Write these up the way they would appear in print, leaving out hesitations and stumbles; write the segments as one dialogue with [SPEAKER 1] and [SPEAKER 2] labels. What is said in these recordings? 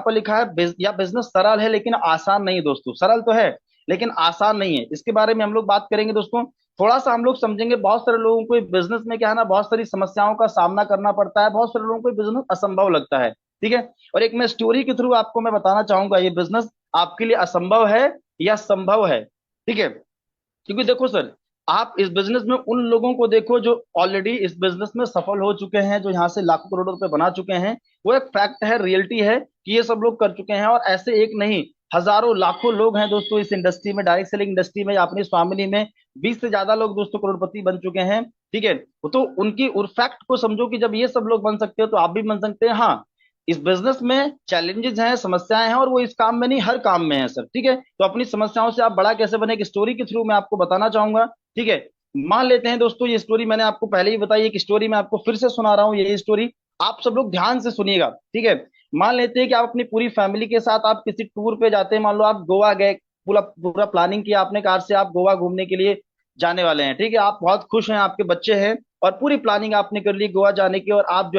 [SPEAKER 1] पर लिखा है या बिजनेस सरल है लेकिन आसान नहीं दोस्तों। सरल तो है लेकिन आसान नहीं है, इसके बारे में हम लोग बात करेंगे दोस्तों। थोड़ा सा हम लोग समझेंगे। बहुत सारे लोगों को बिजनेस में क्या है ना, बहुत सारी समस्याओं का सामना करना पड़ता है, बहुत सारे लोगों को बिजनेस असंभव लगता है। ठीक है। और एक मैं स्टोरी के थ्रू आपको मैं बताना चाहूंगा ये बिजनेस आपके लिए असंभव है या संभव है। ठीक है। क्योंकि देखो सर, आप इस बिजनेस में उन लोगों को देखो जो ऑलरेडी इस बिजनेस में सफल हो चुके हैं, जो यहाँ से लाखों करोड़ों रुपए बना चुके हैं। वो एक फैक्ट है, रियलिटी है कि ये सब लोग कर चुके हैं। और ऐसे एक नहीं, हजारों लाखों लोग हैं दोस्तों इस इंडस्ट्री में, डायरेक्ट सेलिंग इंडस्ट्री में या अपनी स्वामिनी में 20 से ज्यादा लोग दोस्तों करोड़पति बन चुके हैं। ठीक है। तो उनकी उस फैक्ट को समझो कि जब ये सब लोग बन सकते हो तो आप भी बन सकते हैं। हाँ, इस बिजनेस में चैलेंजेस हैं, समस्याएं हैं, और वो इस काम में नहीं हर काम में है सर। ठीक है। तो अपनी समस्याओं से आप बड़ा कैसे बने, एक स्टोरी के थ्रू मैं आपको बताना चाहूंगा। ठीक है। मान लेते हैं दोस्तों, ये स्टोरी मैंने आपको पहले ही बताई, एक स्टोरी मैं आपको फिर से सुना रहा हूँ। ये स्टोरी आप सब लोग ध्यान से सुनिएगा। ठीक है। मान लेते हैं कि आप अपनी पूरी फैमिली के साथ आप किसी टूर पे जाते हैं। मान लो आप गोवा गए, पूरा पूरा प्लानिंग किया आपने, कार से आप गोवा घूमने के लिए जाने वाले हैं। ठीक है। आप बहुत खुश हैं, आपके बच्चे हैं, और पूरी प्लानिंग आपने कर ली गोवा जाने की। और आप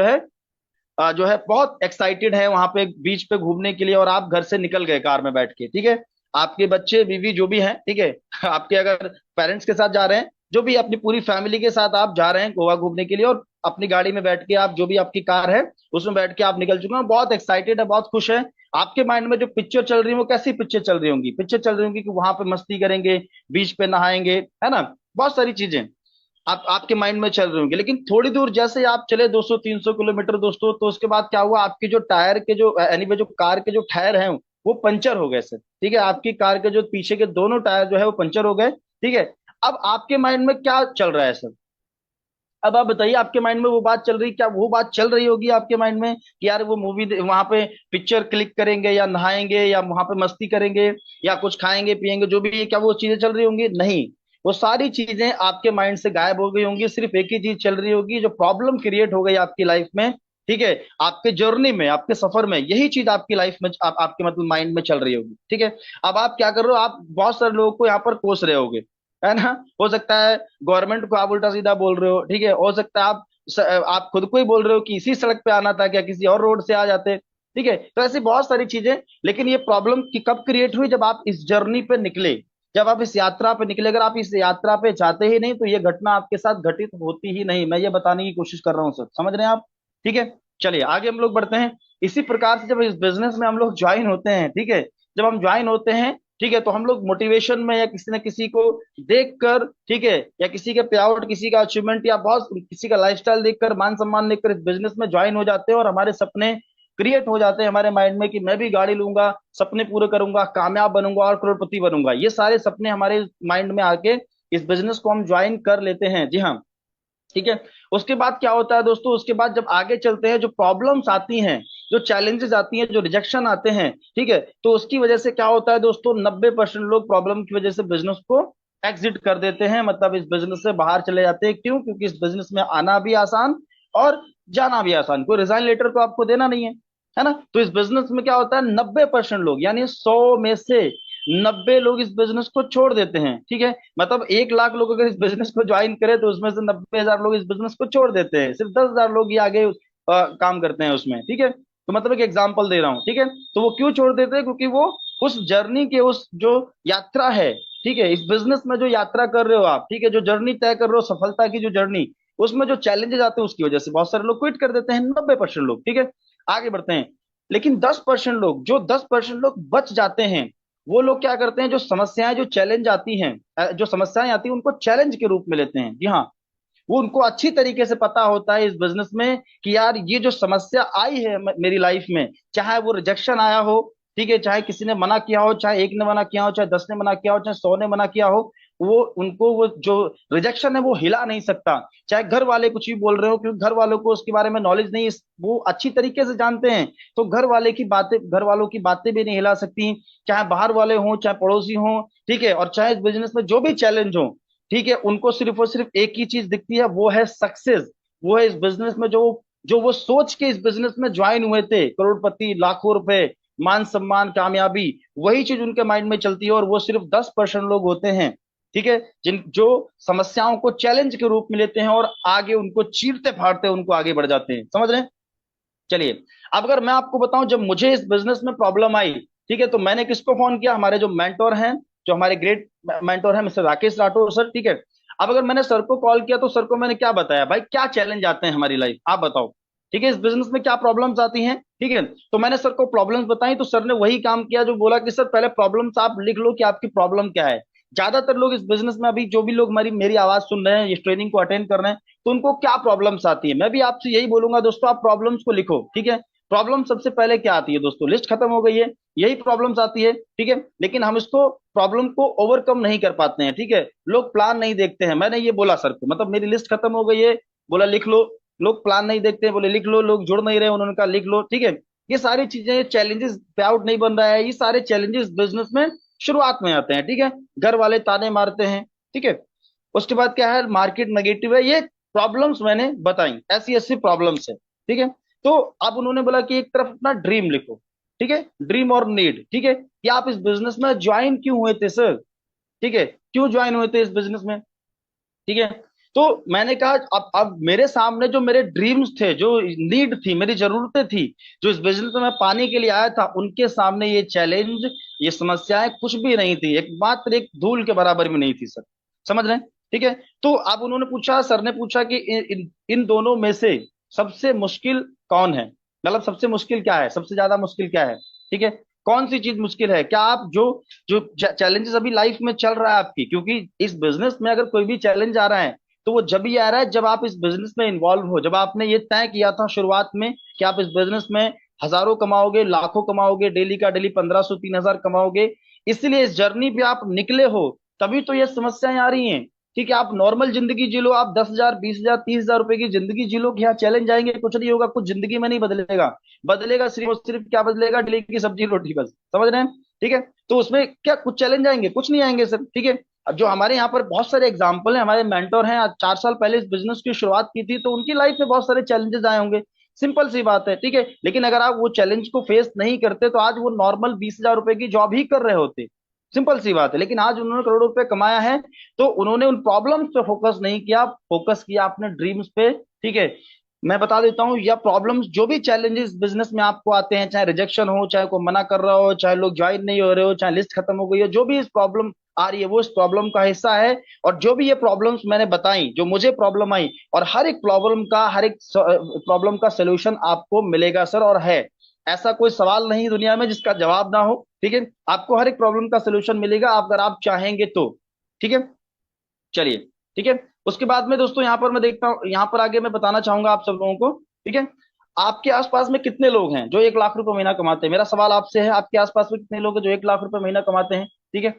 [SPEAKER 1] जो है बहुत एक्साइटेड है वहां पे बीच पे घूमने के लिए, और आप घर से निकल गए कार में बैठ के। ठीक है। आपके बच्चे बीवी जो भी हैं, ठीक है, आपके अगर पेरेंट्स के साथ जा रहे हैं, जो भी अपनी पूरी फैमिली के साथ आप जा रहे हैं गोवा घूमने के लिए, और अपनी गाड़ी में बैठ के आप जो भी आपकी कार है उसमें बैठ के आप निकल चुके हैं, बहुत एक्साइटेड है, बहुत खुश है। आपके माइंड में जो पिक्चर चल रही है वो कैसी पिक्चर चल रही होंगी? पिक्चर चल रही होंगी कि वहां पे मस्ती करेंगे, बीच पे नहाएंगे, है ना, बहुत सारी चीजें आप आपके माइंड में चल रही होंगी। लेकिन थोड़ी दूर जैसे आप चले 200-300 किलोमीटर दोस्तों, तो उसके बाद क्या हुआ, आपके जो टायर के जो यानी जो कार के जो टायर हैं वो पंचर हो गए सर। ठीक है। आपकी कार के जो पीछे के दोनों टायर जो है वो पंचर हो गए। ठीक है। अब आपके माइंड में क्या चल रहा है सर? अब आप बताइए, आपके माइंड में वो बात चल रही, क्या वो बात चल रही होगी आपके माइंड में कि यार वो मूवी वहां पे पिक्चर क्लिक करेंगे या नहाएंगे या वहां पे मस्ती करेंगे या कुछ खाएंगे पिएंगे जो भी है, क्या वो चीजें चल रही होंगी? नहीं। वो सारी चीजें आपके माइंड से गायब हो गई होंगी। सिर्फ एक ही चीज चल रही होगी, जो प्रॉब्लम क्रिएट हो गई आपकी लाइफ में। ठीक है। आपके जर्नी में, आपके सफर में, यही चीज आपकी लाइफ में आपके मतलब माइंड में चल रही होगी। ठीक है। अब आप क्या कर रहे हो, आप बहुत सारे लोगों को यहाँ पर कोस रहे होगे, है ना। हो सकता है गवर्नमेंट को आप उल्टा सीधा बोल रहे हो। ठीक है। हो सकता है आप खुद को ही बोल रहे हो कि इसी सड़क पे आना था, क्या किसी और रोड से आ जाते। ठीक है। तो ऐसी बहुत सारी चीजें। लेकिन ये प्रॉब्लम की कब क्रिएट हुई, जब आप इस जर्नी पे निकले, जब आप इस यात्रा पे निकले। अगर आप इस यात्रा पे जाते ही नहीं तो ये घटना आपके साथ घटित होती ही नहीं। मैं ये बताने की कोशिश कर रहा हूँ सर, समझ रहे हैं आप? ठीक है। चलिए आगे हम लोग बढ़ते हैं। इसी प्रकार से जब इस बिजनेस में हम लोग ज्वाइन होते हैं, ठीक है, जब हम ज्वाइन होते हैं, ठीक है, तो हम लोग मोटिवेशन में या किसी न किसी को देखकर, ठीक है, या किसी के पे आउट, किसी का अचीवमेंट या बहुत किसी का लाइफस्टाइल देखकर, मान सम्मान देखकर इस बिजनेस में ज्वाइन हो जाते हैं। और हमारे सपने क्रिएट हो जाते हैं हमारे माइंड में कि मैं भी गाड़ी लूंगा, सपने पूरे करूंगा, कामयाब बनूंगा और करोड़पति बनूंगा। ये सारे सपने हमारे माइंड में आके इस बिजनेस को हम ज्वाइन कर लेते हैं। जी हाँ। ठीक है। उसके बाद क्या होता है दोस्तों, उसके बाद जब आगे चलते हैं, जो प्रॉब्लम्स आती हैं, जो चैलेंजेस आती हैं, जो रिजेक्शन आते हैं, ठीक है, तो उसकी वजह से क्या होता है दोस्तों, 90% लोग प्रॉब्लम की वजह से बिजनेस को एग्जिट कर देते हैं, मतलब इस बिजनेस से बाहर चले जाते हैं। क्यों? क्योंकि इस बिजनेस में आना भी आसान और जाना भी आसान, कोई रिजाइन लेटर तो आपको देना नहीं है ना। तो इस बिजनेस में क्या होता है, 90% लोग यानी 100 में से 90 लोग इस बिजनेस को छोड़ देते हैं। ठीक है। मतलब 1 लाख लोग अगर इस बिजनेस को ज्वाइन करें तो उसमें से 90,000 लोग इस बिजनेस को छोड़ देते हैं। सिर्फ 10,000 लोग ही आगे काम करते हैं उसमें। ठीक है। तो मतलब एक एग्जाम्पल दे रहा हूँ। ठीक है। तो वो क्यों छोड़ देते हैं? क्योंकि वो उस जर्नी के, उस जो यात्रा है, ठीक है, इस बिजनेस में जो यात्रा कर रहे हो आप, ठीक है, जो जर्नी तय कर रहे हो, सफलता की जो जर्नी, उसमें जो चैलेंजेस आते हैं उसकी वजह से बहुत सारे लोग क्विट कर देते हैं, 90% लोग। ठीक है। आगे बढ़ते हैं। लेकिन 10% लोग, जो 10% लोग बच जाते हैं, वो लोग क्या करते हैं, जो समस्याएं, जो चैलेंज आती हैं, जो समस्याएं आती हैं उनको चैलेंज के रूप में लेते हैं। जी हाँ। वो उनको अच्छी तरीके से पता होता है इस बिजनेस में कि यार ये जो समस्या आई है मेरी लाइफ में, चाहे वो रिजेक्शन आया हो, ठीक है, चाहे किसी ने मना किया हो, चाहे एक ने मना किया हो, चाहे 10 ने मना किया हो, चाहे 100 ने मना किया हो, वो उनको वो जो रिजेक्शन है वो हिला नहीं सकता। चाहे घर वाले कुछ भी बोल रहे हो, क्योंकि घर वालों को उसके बारे में नॉलेज नहीं, वो अच्छी तरीके से जानते हैं, तो घर वालों की बातें भी नहीं हिला सकती। चाहे बाहर वाले हों, चाहे पड़ोसी हों, ठीक है, और चाहे इस बिजनेस में जो भी चैलेंज हो, ठीक है, उनको सिर्फ और सिर्फ एक ही चीज दिखती है, वो है सक्सेस। वो है इस बिजनेस में जो जो वो सोच के इस बिजनेस में ज्वाइन हुए थे, करोड़पति, लाखों रुपए, मान सम्मान, कामयाबी, वही चीज उनके माइंड में चलती है। और वो सिर्फ 10% लोग होते हैं, ठीक है, जिन जो समस्याओं को चैलेंज के रूप में लेते हैं और आगे उनको चीरते फाड़ते उनको आगे बढ़ जाते हैं। समझ रहे हैं? चलिए, अब अगर मैं आपको बताऊं, जब मुझे इस बिजनेस में प्रॉब्लम आई, ठीक है, तो मैंने किसको फोन किया? हमारे जो मेंटोर हैं, जो हमारे ग्रेट मेंटोर हैं, मिस्टर राकेश राठौर सर, ठीक है। अब अगर मैंने सर को कॉल किया तो सर को मैंने क्या बताया, भाई क्या चैलेंज आते हैं हमारी लाइफ, आप बताओ, ठीक है, इस बिजनेस में क्या प्रॉब्लम्स आती हैं, ठीक है। तो मैंने सर को प्रॉब्लम्स बताई, तो सर ने वही काम किया जो बोला कि सर पहले प्रॉब्लम्स आप लिख लो कि आपकी प्रॉब्लम क्या है। ज्यादातर लोग इस बिजनेस में, अभी जो भी लोग हमारी मेरी आवाज सुन रहे हैं, इस ट्रेनिंग को अटेंड कर रहे हैं, तो उनको क्या प्रॉब्लम्स आती है, मैं भी आपसे यही बोलूंगा दोस्तों, आप प्रॉब्लम्स को लिखो, ठीक है। प्रॉब्लम सबसे पहले क्या आती है दोस्तों? लिस्ट खत्म हो गई है, यही प्रॉब्लम्स आती है, ठीक है। लेकिन हम इसको प्रॉब्लम को ओवरकम नहीं कर पाते हैं, ठीक है। लोग प्लान नहीं देखते हैं, मैंने ये बोला सर को, मतलब मेरी लिस्ट खत्म हो गई है, बोला लिख लो। लोग प्लान नहीं देखते हैं, बोले लिख लो। लोग जुड़ नहीं रहे, उन्होंने कहा लिख लो, ठीक है। ये सारी चीजें, चैलेंजेस, पे आउट नहीं बन रहा है, ये सारे चैलेंजेस बिजनेस में शुरुआत में आते हैं, ठीक है। घर वाले ताने मारते हैं, ठीक है। उसके बाद क्या है, मार्केट नेगेटिव है, ये प्रॉब्लम्स मैंने बताई, ऐसी ऐसी प्रॉब्लम्स है, ठीक है। तो अब उन्होंने बोला कि एक तरफ अपना ड्रीम लिखो, ठीक है, ड्रीम और नीड, ठीक है, कि आप इस बिजनेस में ज्वाइन क्यों हुए थे सर, ठीक है, क्यों ज्वाइन हुए थे इस बिजनेस में, ठीक है। तो मैंने कहा, अब मेरे सामने जो मेरे ड्रीम्स थे, जो नीड थी, मेरी जरूरतें थी, जो इस बिजनेस में मैं पाने के लिए आया था, उनके सामने ये चैलेंज, ये समस्याएं कुछ भी नहीं थी, एक मात्र एक धूल के बराबर भी नहीं थी सर, समझ रहे हैं, ठीक है। तो अब उन्होंने पूछा, सर ने पूछा कि इन दोनों में से सबसे मुश्किल कौन है, मतलब सबसे मुश्किल क्या है, सबसे ज्यादा मुश्किल क्या है, ठीक है। कौन सी चीज मुश्किल है, क्या आप जो जो चैलेंजेस अभी लाइफ में चल रहा है आपकी, क्योंकि इस बिजनेस में अगर कोई भी चैलेंज आ रहा है, तो वो जब भी आ रहा है जब आप इस बिजनेस में इन्वॉल्व हो, जब आपने ये तय किया था शुरुआत में कि आप इस बिजनेस में हजारों कमाओगे, लाखों कमाओगे, डेली का डेली 1500 3000 कमाओगे, इसलिए इस जर्नी पे आप निकले हो, तभी तो ये समस्याएं आ रही हैं, ठीक है। आप नॉर्मल जिंदगी जी लो, आप 10,000 20,000 30,000 रुपए की जिंदगी जी लो, कि यहाँ चैलेंज आएंगे, कुछ नहीं होगा, कुछ जिंदगी में नहीं बदलेगा। बदलेगा सिर्फ और सिर्फ क्या बदलेगा, डेली की सब्जी रोटी, बस, समझ रहे हैं, ठीक है। तो उसमें क्या कुछ चैलेंज आएंगे? कुछ नहीं आएंगे सर, ठीक है। अब जो हमारे यहाँ पर बहुत सारे एग्जाम्पल हैं, हमारे मेंटोर हैं, आज 4 साल पहले इस बिजनेस की शुरुआत की थी, तो उनकी लाइफ में बहुत सारे चैलेंजेस आए होंगे, सिंपल सी बात है, ठीक है। लेकिन अगर आप वो चैलेंज को फेस नहीं करते, तो आज वो नॉर्मल 20,000 रुपए की जॉब ही कर रहे होते, सिंपल सी बात है। लेकिन आज उन्होंने करोड़ों रुपए कमाया है, तो उन्होंने उन प्रॉब्लम्स पे फोकस नहीं किया, फोकस किया अपने ड्रीम्स पे, ठीक है। मैं बता देता हूँ, या प्रॉब्लम्स जो भी चैलेंजेस बिजनेस में आपको आते हैं, चाहे रिजेक्शन हो, चाहे कोई मना कर रहा हो, चाहे लोग ज्वाइन नहीं हो रहे हो, चाहे लिस्ट खत्म हो गई हो, जो भी इस प्रॉब्लम आ रही है, वो इस प्रॉब्लम का हिस्सा है। और जो भी ये प्रॉब्लम्स मैंने बताई, जो मुझे प्रॉब्लम आई, और हर एक प्रॉब्लम का, हर एक प्रॉब्लम का सोल्यूशन आपको मिलेगा सर, और है, ऐसा कोई सवाल नहीं दुनिया में जिसका जवाब ना हो, ठीक है। आपको हर एक प्रॉब्लम का सोल्यूशन मिलेगा, अगर आप चाहेंगे तो, ठीक है। चलिए, ठीक है। उसके बाद में दोस्तों, यहाँ पर मैं देखता हूँ, यहाँ पर आगे मैं बताना चाहूंगा आप सब लोगों को, ठीक है। आपके आसपास में कितने लोग हैं जो 1 लाख रुपए महीना कमाते हैं? मेरा सवाल आपसे है, आपके आसपास में कितने लोग हैं जो 1 लाख रुपए महीना कमाते हैं, ठीक है।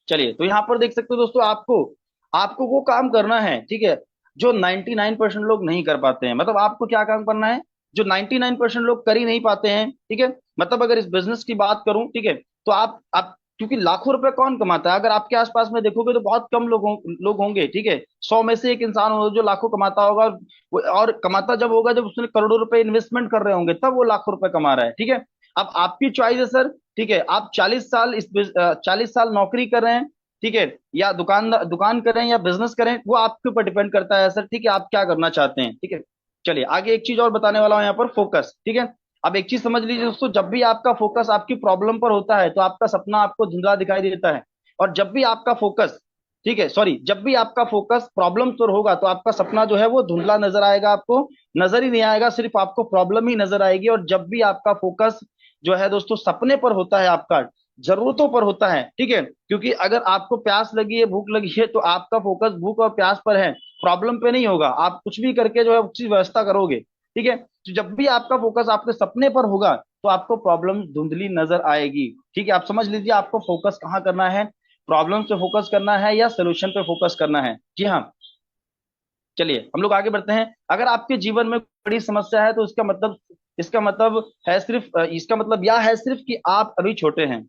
[SPEAKER 1] चलिए, तो यहाँ पर देख सकते हो दोस्तों, आपको आपको वो काम करना है, ठीक है, जो 99% लोग नहीं कर पाते हैं। मतलब आपको क्या काम करना है, जो 99% लोग कर ही नहीं पाते हैं, ठीक है। मतलब अगर इस बिजनेस की बात करूं, ठीक है, तो आप क्योंकि लाखों रुपए कौन कमाता है, अगर आपके आसपास में देखोगे तो बहुत कम लोग होंगे, ठीक है। 100 में से एक इंसान होगा जो लाखों कमाता होगा, और कमाता जब होगा जब उसने करोड़ों रुपए इन्वेस्टमेंट कर रहे होंगे, तब वो लाखों रुपए कमा रहा है, ठीक है। अब आपकी चॉइस है सर, ठीक है, आप 40 साल 40 साल नौकरी कर रहे हैं, ठीक है, या दुकान दुकान करें या बिजनेस करें, वो आपके ऊपर डिपेंड करता है सर, ठीक है, आप क्या करना चाहते हैं, ठीक है। चलिए, आगे एक चीज और बताने वाला हूं, यहाँ पर फोकस, ठीक है। अब एक चीज समझ लीजिए दोस्तों, जब भी आपका फोकस आपकी प्रॉब्लम पर होता है, तो आपका सपना आपको धुंधला दिखाई देता है। और जब भी आपका फोकस, ठीक है, सॉरी, जब भी आपका फोकस प्रॉब्लम पर होगा, तो आपका सपना जो है वो धुंधला नजर आएगा, आपको नजर ही नहीं आएगा, सिर्फ आपको प्रॉब्लम ही नजर आएगी। और जब भी आपका फोकस जो है दोस्तों सपने पर होता है, आपका जरूरतों पर होता है, ठीक है, क्योंकि अगर आपको प्यास लगी है, भूख लगी है, तो आपका फोकस भूख और प्यास पर है, प्रॉब्लम पे नहीं होगा। आप कुछ भी करके जो है उसकी व्यवस्था करोगे, ठीक है। तो जब भी आपका फोकस आपके सपने पर होगा, तो आपको प्रॉब्लम धुंधली नजर आएगी, ठीक है। आप समझ लीजिए, आपको फोकस कहाँ करना है, प्रॉब्लम पे फोकस करना है या सोल्यूशन पे फोकस करना है, जी हाँ। चलिए, हम लोग आगे बढ़ते हैं। अगर आपके जीवन में बड़ी समस्या है, तो इसका मतलब है सिर्फ, इसका मतलब यह है सिर्फ कि आप अभी छोटे हैं।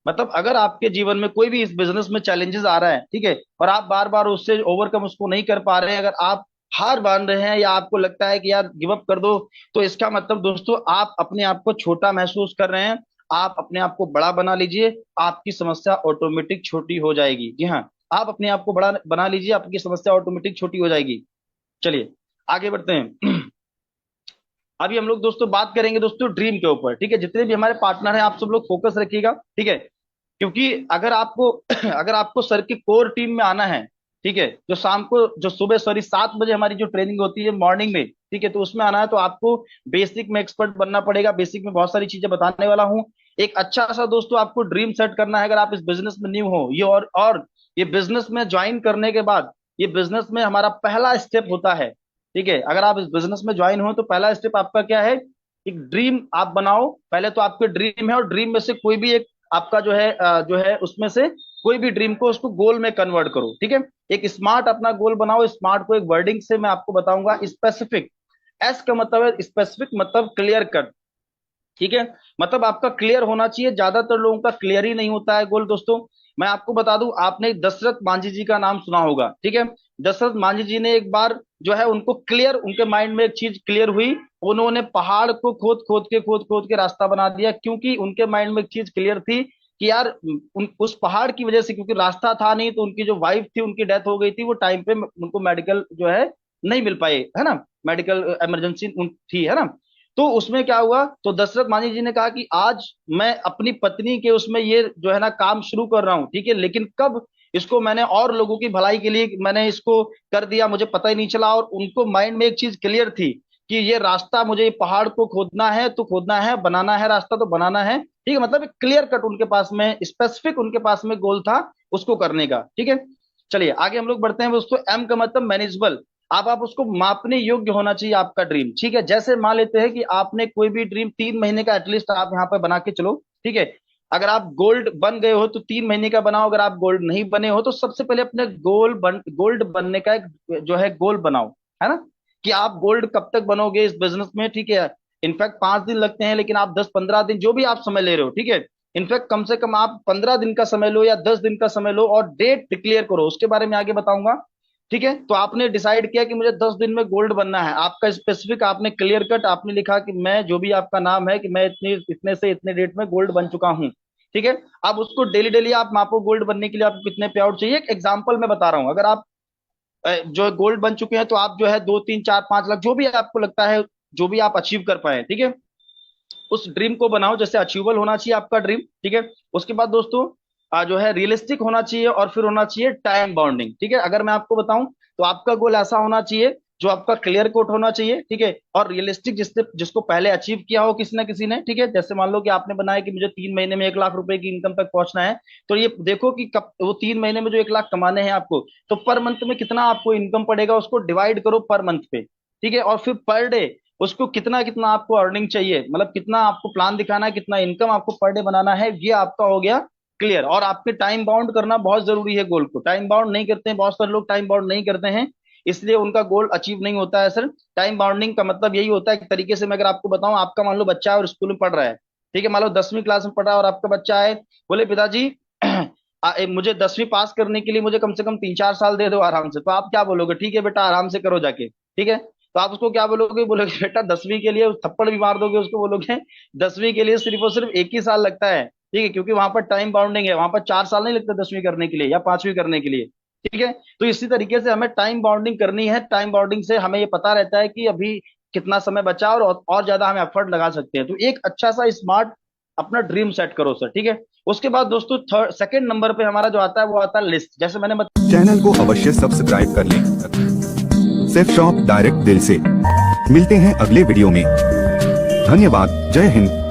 [SPEAKER 1] मतलब अगर आपके जीवन में कोई भी इस बिजनेस में चैलेंजेस आ रहा है, ठीक है, और आप बार बार उससे ओवरकम उसको नहीं कर पा रहे हैं, अगर आप हार मान रहे हैं, या आपको लगता है कि यार गिव अप कर दो, तो इसका मतलब दोस्तों आप अपने आप को छोटा महसूस कर रहे हैं। आप अपने आप को बड़ा बना लीजिए, आपकी समस्या ऑटोमेटिक छोटी हो जाएगी, जी हाँ। आप अपने आप को बड़ा बना लीजिए, आपकी समस्या ऑटोमेटिक छोटी हो जाएगी। चलिए, आगे बढ़ते हैं। अभी हम लोग दोस्तों बात करेंगे दोस्तों ड्रीम के ऊपर, ठीक है। जितने भी हमारे पार्टनर हैं आप सब लोग फोकस रखिएगा, ठीक है। क्योंकि अगर आपको अगर आपको सर की कोर टीम में आना है, ठीक है, जो शाम को जो सुबह सॉरी 7 बजे हमारी जो ट्रेनिंग होती है मॉर्निंग में, ठीक है, तो उसमें आना है तो आपको बेसिक में एक्सपर्ट बनना पड़ेगा। बेसिक में बहुत सारी चीजें बताने वाला हूँ। एक अच्छा सा दोस्तों आपको ड्रीम सेट करना है अगर आप इस बिजनेस में न्यू हो ये, और ये बिजनेस में ज्वाइन करने के बाद, ये बिजनेस में हमारा पहला स्टेप होता है, ठीक है। अगर आप इस बिजनेस में ज्वाइन हो तो पहला स्टेप आपका क्या है, एक ड्रीम आप बनाओ। पहले तो आपके ड्रीम है, और ड्रीम में से कोई भी एक आपका जो है उसमें से कोई भी ड्रीम को उसको गोल में कन्वर्ट करो, ठीक है। एक स्मार्ट अपना गोल बनाओ। स्मार्ट को एक वर्डिंग से मैं आपको बताऊंगा, स्पेसिफिक। एस का मतलब है स्पेसिफिक, मतलब क्लियर कट, ठीक है। मतलब आपका क्लियर होना चाहिए। ज्यादातर लोगों का क्लियर ही नहीं होता है गोल दोस्तों। मैं आपको बता दूं, आपने दशरथ मांझी जी का नाम सुना होगा, ठीक है। दशरथ मांझी जी ने एक बार जो है उनको क्लियर, उनके माइंड में एक चीज क्लियर हुई। उन्होंने पहाड़ को खोद खोद के रास्ता बना दिया, क्योंकि उनके माइंड में एक चीज क्लियर थी कि यार उस पहाड़ की वजह से, क्योंकि रास्ता था नहीं, तो उनकी जो वाइफ थी उनकी डेथ हो गई थी। वो टाइम पे उनको मेडिकल जो है नहीं मिल पाए, है ना, मेडिकल इमरजेंसी थी, है ना। तो उसमें क्या हुआ, तो दशरथ मांझी जी ने कहा कि आज मैं अपनी पत्नी के उसमें ये जो है ना काम शुरू कर रहा हूँ, ठीक है, लेकिन कब इसको मैंने और लोगों की भलाई के लिए मैंने इसको कर दिया मुझे पता ही नहीं चला। और उनको माइंड में एक चीज क्लियर थी कि ये रास्ता मुझे, ये पहाड़ को खोदना है तो खोदना है, बनाना है रास्ता तो बनाना है, ठीक है। मतलब एक क्लियर कट उनके पास में, स्पेसिफिक उनके पास में गोल था उसको करने का, ठीक है। चलिए आगे हम लोग बढ़ते हैं दोस्तों। एम का मतलब मैनेजेबल। आप उसको मापने योग्य होना चाहिए आपका ड्रीम, ठीक है। जैसे मान लेते हैं कि आपने कोई भी ड्रीम 3 महीने का एटलीस्ट आप यहाँ पे बना के चलो, ठीक है। अगर आप गोल्ड बन गए हो तो 3 महीने का बनाओ। अगर आप गोल्ड नहीं बने हो तो सबसे पहले अपने गोल्ड बनने का एक जो है गोल बनाओ, है ना, कि आप गोल्ड कब तक बनोगे इस बिजनेस में, ठीक है। इनफैक्ट 5 दिन लगते हैं, लेकिन आप 10-15 दिन जो भी आप समय ले रहे हो, ठीक है। इनफैक्ट कम से कम आप 15 दिन का समय लो या 10 दिन का समय लो, और डेट डिक्लेयर करो, उसके बारे में आगे बताऊंगा, ठीक है। तो आपने डिसाइड किया कि मुझे 10 दिन में गोल्ड बनना है। आपका स्पेसिफिक, आपने क्लियर कट आपने लिखा कि मैं, जो भी आपका नाम है, कि मैं इतने इतने से इतने डेट में गोल्ड बन चुका हूँ, ठीक है। अब उसको डेली डेली आप मापो, गोल्ड बनने के लिए आपको कितने पे आउट चाहिए। एक एग्जांपल मैं बता रहा हूँ, अगर आप जो गोल्ड बन चुके हैं तो आप जो है 2-3-4-5 लाख जो भी आपको लगता है, जो भी आप अचीव कर पाए, ठीक है, उस ड्रीम को बनाओ। जैसे अचीवेबल होना चाहिए आपका ड्रीम, ठीक है। उसके बाद दोस्तों जो है रियलिस्टिक होना चाहिए, और फिर होना चाहिए टाइम बाउंडिंग, ठीक है। अगर मैं आपको बताऊं तो आपका गोल ऐसा होना चाहिए जो आपका क्लियर कोट होना चाहिए, ठीक है, और रियलिस्टिक, जिसको पहले अचीव किया हो किसी ना किसी ने, ठीक है। जैसे मान लो कि आपने बनाया कि मुझे 3 महीने में 1 लाख रुपए की इनकम तक पहुंचना है, तो ये देखो कि कब वो 3 महीने में जो 1 लाख कमाने हैं आपको, तो पर मंथ में कितना आपको इनकम पड़ेगा, उसको डिवाइड करो पर मंथ पे, ठीक है। और फिर पर डे उसको कितना कितना आपको अर्निंग चाहिए, मतलब कितना आपको प्लान दिखाना है, कितना इनकम आपको पर डे बनाना है, ये आपका हो गया क्लियर। और आपके टाइम बाउंड करना बहुत जरूरी है गोल को। टाइम बाउंड नहीं करते हैं, बहुत सारे लोग टाइम बाउंड नहीं करते हैं, इसलिए उनका गोल अचीव नहीं होता है सर। टाइम बाउंडिंग का मतलब यही होता है कि तरीके से मैं अगर आपको बताऊं, आपका मान लो बच्चा है और स्कूल में पढ़ रहा है, ठीक है, मान लो 10वीं क्लास में पढ़ रहा है, और आपका बच्चा है, बोले पिताजी मुझे 10वीं पास करने के लिए मुझे कम से कम 3-4 साल दे दो आराम से, तो आप क्या बोलोगे, ठीक है बेटा आराम से करो जाके, ठीक है। तो आप उसको क्या बोलोगे, बोलोगे बेटा 10वीं के लिए, थप्पड़ भी मार दोगे उसको, बोलोगे 10वीं के लिए सिर्फ और सिर्फ 1 ही साल लगता है, ठीक है, क्योंकि वहां पर टाइम बाउंडिंग है, वहां पर 4 साल नहीं लगते 10वीं करने के लिए या 5वीं करने के लिए, ठीक है। तो इसी तरीके से हमें टाइम बाउंडिंग करनी है। टाइम बाउंडिंग से हमें ये पता रहता है कि अभी कितना समय बचा, और ज्यादा हम एफर्ट लगा सकते हैं। तो एक अच्छा सा स्मार्ट अपना ड्रीम सेट करो सर, ठीक है। उसके बाद दोस्तों थर्ड सेकंड नंबर पे हमारा जो आता है वो आता है लिस्ट। जैसे मैंने
[SPEAKER 2] चैनल को अवश्य सब्सक्राइब कर लें। सेफ शॉप डायरेक्ट दिल से। मिलते हैं अगले वीडियो में। धन्यवाद। जय हिंद।